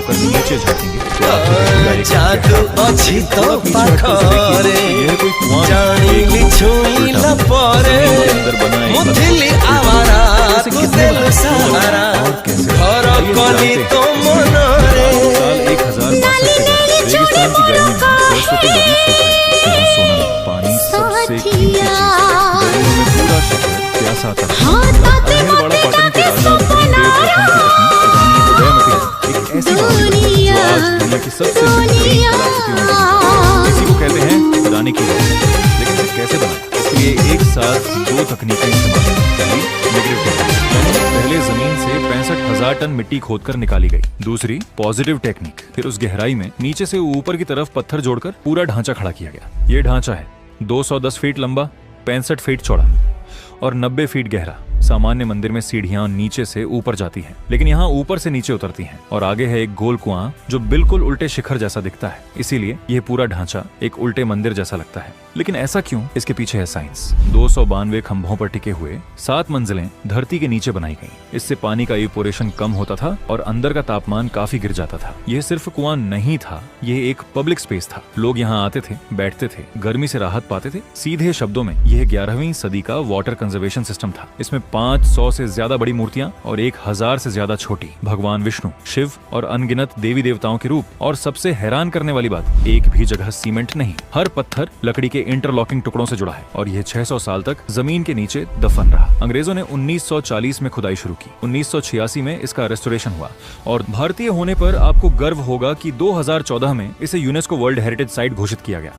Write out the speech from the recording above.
होकर नीचे झांकेंगे तो आपको दिखेगा एक जादू अच्छी तो पाखरे यह कोई कुआं जानी छुईला परे अंदर बना एक मुथिली आवारा तू दिल सहारा घर कली तो मनरे साल 1062 के बाद रेगिस्तान की गर्मी में सरस्वती नदी सूख गई। यहाँ सोना पानी सबसे कीमती चीज है। गर्मियों में पूरा शहर प्यासा था। अहिलवाड़ा पाटन के राजा भीमदेव प्रथम की पत्नी रानी उदयमती एक ऐसी रानी बनी जो आज दुनिया की सबसे बेहतरीन कलाकृतियों में इसी को कहते हैं रानी की रानी। लेकिन इसे कैसे बना? इसके लिए एक साथ 2 तकनीकें इस्तेमाल की। पहली नेगेटिव टेक्निक, पहले जमीन से 65,000 टन मिट्टी खोदकर निकाली गई। दूसरी पॉजिटिव टेक्निक, फिर उस गहराई में नीचे से ऊपर की तरफ पत्थर जोड़कर पूरा ढांचा खड़ा किया गया। ये ढांचा है 210 फीट लंबा, 65 फीट चौड़ा और 90 फीट गहरा। सामान्य मंदिर में सीढ़ियां नीचे से ऊपर जाती हैं, लेकिन यहाँ ऊपर से नीचे उतरती हैं और आगे है एक गोल कुआं जो बिल्कुल उल्टे शिखर जैसा दिखता है। इसीलिए यह पूरा ढांचा एक उल्टे मंदिर जैसा लगता है। लेकिन ऐसा क्यों? इसके पीछे है साइंस। 292 खंभों पर टिके हुए 7 मंजिलें धरती के नीचे बनाई गई। इससे पानी का इवोपोरेशन कम होता था और अंदर का तापमान काफी गिर जाता था। यह सिर्फ कुआं नहीं था, यह एक पब्लिक स्पेस था। लोग यहाँ आते थे, बैठते थे, गर्मी से राहत पाते थे। सीधे शब्दों में यह 11वीं सदी का वाटर कंजर्वेशन सिस्टम था। इसमें 500 से ज्यादा बड़ी मूर्तियां और 1000 से ज्यादा छोटी, भगवान विष्णु, शिव और अनगिनत देवी देवताओं के रूप। और सबसे हैरान करने वाली बात, एक भी जगह सीमेंट नहीं, हर पत्थर लकड़ी के इंटरलॉकिंग टुकड़ों से जुड़ा है और यह 600 साल तक जमीन के नीचे दफन रहा। अंग्रेजों ने 1940 में खुदाई शुरू की। 1986 में इसका रेस्टोरेशन हुआ और भारतीय होने पर आपको गर्व होगा कि 2014 में इसे यूनेस्को वर्ल्ड हेरिटेज साइट घोषित किया गया।